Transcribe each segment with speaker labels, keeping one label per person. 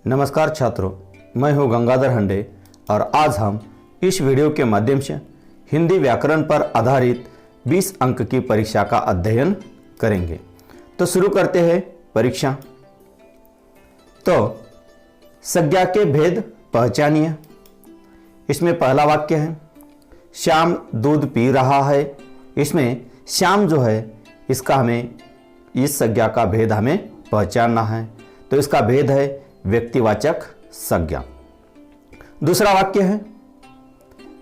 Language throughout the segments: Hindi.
Speaker 1: नमस्कार छात्रों, मैं हूं गंगाधर हंडे और आज हम इस वीडियो के माध्यम से हिंदी व्याकरण पर आधारित 20 अंक की परीक्षा का अध्ययन करेंगे। तो शुरू करते हैं परीक्षा। तो संज्ञा के भेद पहचानिए। इसमें पहला वाक्य है श्याम दूध पी रहा है। इसमें श्याम जो है इसका हमें इस संज्ञा का भेद हमें पहचानना है। तो इसका भेद है व्यक्तिवाचक संज्ञा। दूसरा वाक्य है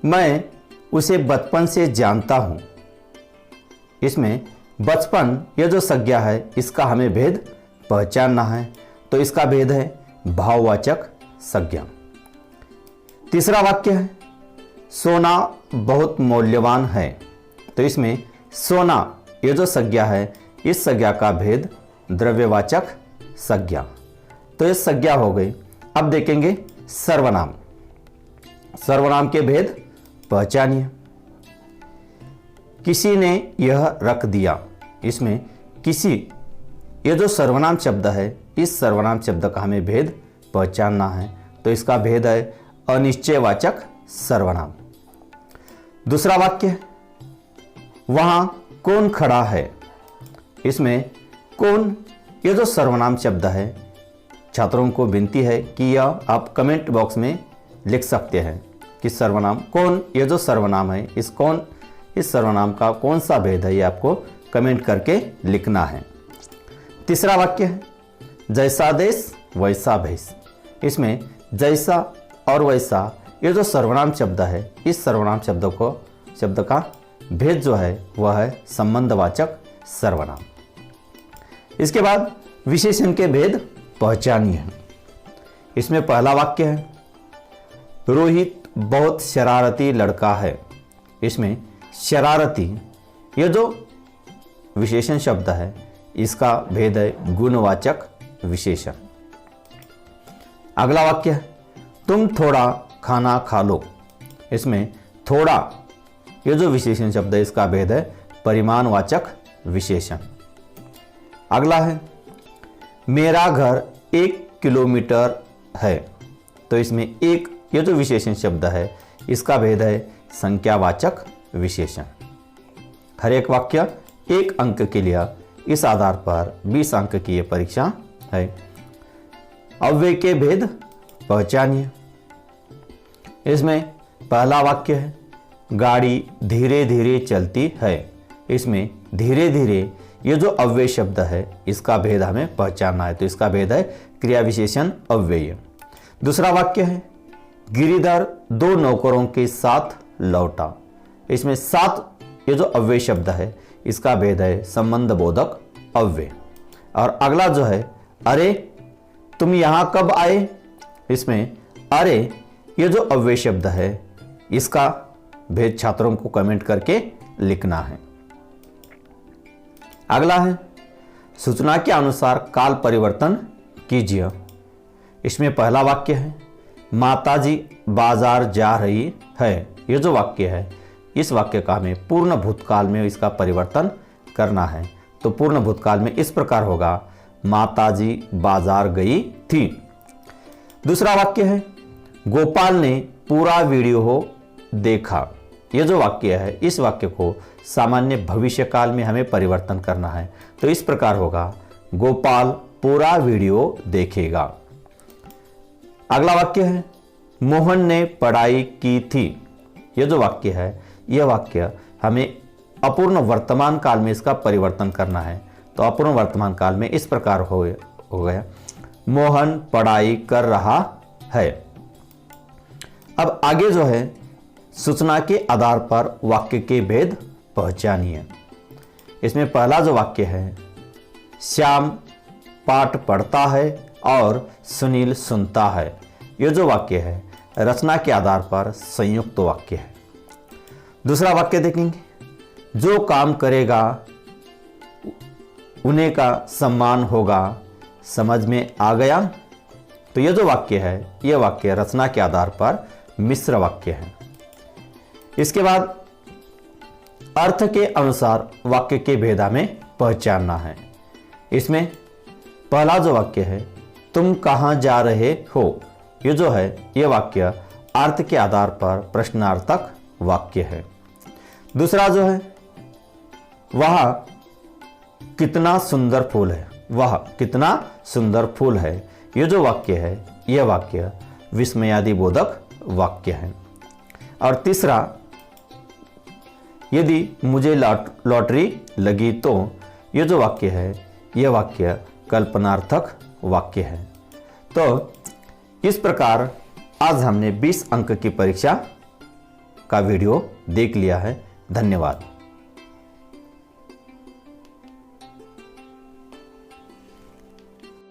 Speaker 1: मैं उसे बचपन से जानता हूं। इसमें बचपन यह जो संज्ञा है इसका हमें भेद पहचानना है। तो इसका भेद है भाववाचक संज्ञा। तीसरा वाक्य है सोना बहुत मूल्यवान है। तो इसमें सोना यह जो संज्ञा है इस संज्ञा का भेद द्रव्यवाचक संज्ञा। तो ये संज्ञा हो गई। अब देखेंगे सर्वनाम। सर्वनाम के भेद पहचानिए। किसी ने यह रख दिया। इसमें किसी ये जो सर्वनाम शब्द है इस सर्वनाम शब्द का हमें भेद पहचानना है। तो इसका भेद है अनिश्चयवाचक सर्वनाम। दूसरा वाक्य वहां कौन खड़ा है। इसमें कौन ये जो सर्वनाम शब्द है छात्रों को विनती है कि यह आप कमेंट बॉक्स में लिख सकते हैं कि सर्वनाम कौन ये जो सर्वनाम है इस सर्वनाम का कौन सा भेद है ये आपको कमेंट करके लिखना है। तीसरा वाक्य है जैसा देश वैसा भेष। इसमें जैसा और वैसा ये जो सर्वनाम शब्द है इस सर्वनाम शब्द का भेद जो है वह है संबंधवाचक सर्वनाम। इसके बाद विशेषण के भेद पहचानिए। इसमें पहला वाक्य है रोहित बहुत शरारती लड़का है। इसमें शरारती यह जो विशेषण शब्द है इसका भेद है गुणवाचक विशेषण। अगला वाक्य है तुम थोड़ा खाना खा लो। इसमें थोड़ा यह जो विशेषण शब्द है इसका भेद है परिमाणवाचक विशेषण। अगला है मेरा घर 1 किलोमीटर है। तो इसमें एक ये जो विशेषण शब्द है इसका भेद है संख्यावाचक विशेषण। हर एक वाक्य 1 अंक के लिए इस आधार पर 20 अंक की यह परीक्षा है। अव्यय के भेद पहचानिए। इसमें पहला वाक्य है गाड़ी धीरे धीरे चलती है। इसमें धीरे धीरे ये जो अव्यय शब्द है इसका भेद हमें पहचानना है। तो इसका भेद है क्रिया विशेषण अव्यय। दूसरा वाक्य है गिरिधर 2 नौकरों के साथ लौटा। इसमें साथ ये जो अव्यय शब्द है इसका भेद है संबंध बोधक अव्यय। और अगला जो है अरे तुम यहां कब आए। इसमें अरे ये जो अव्यय शब्द है इसका भेद छात्रों को कमेंट करके लिखना है। अगला है सूचना के अनुसार काल परिवर्तन कीजिए। इसमें पहला वाक्य है माताजी बाजार जा रही है। यह जो वाक्य है इस वाक्य का हमें पूर्ण भूतकाल में इसका परिवर्तन करना है। तो पूर्ण भूतकाल में इस प्रकार होगा माताजी बाजार गई थी। दूसरा वाक्य है गोपाल ने पूरा वीडियो देखा। यह जो वाक्य है इस वाक्य को सामान्य भविष्य काल में हमें परिवर्तन करना है। तो इस प्रकार होगा गोपाल पूरा वीडियो देखेगा। अगला वाक्य है मोहन ने पढ़ाई की थी। यह जो वाक्य है यह वाक्य हमें अपूर्ण वर्तमान काल में इसका परिवर्तन करना है। तो अपूर्ण वर्तमान काल में इस प्रकार हो गया मोहन पढ़ाई कर रहा है। अब आगे जो है सूचना के आधार पर वाक्य के भेद पहचानिए। इसमें पहला जो वाक्य है श्याम पाठ पढ़ता है और सुनील सुनता है। यह जो वाक्य है रचना के आधार पर संयुक्त वाक्य है। दूसरा वाक्य देखेंगे जो काम करेगा उन्हें का सम्मान होगा। समझ में आ गया। तो यह जो वाक्य है यह वाक्य रचना के आधार पर मिश्र वाक्य है। इसके बाद अर्थ के अनुसार वाक्य के भेद हमें पहचानना है। इसमें पहला जो वाक्य है तुम कहाँ जा रहे हो, ये जो है ये वाक्य अर्थ के आधार पर प्रश्नार्थक वाक्य है। दूसरा जो है, वह कितना सुंदर फूल है, वह कितना सुंदर फूल है, ये जो वाक्य है यह वाक्य विस्मयादिबोधक वाक्य है। और तीसरा, यदि मुझे लॉटरी लगी तो, ये जो वाक्य है यह वाक्य कल्पनार्थक वाक्य है। तो इस प्रकार आज हमने 20 अंक की परीक्षा का वीडियो देख लिया है। धन्यवाद।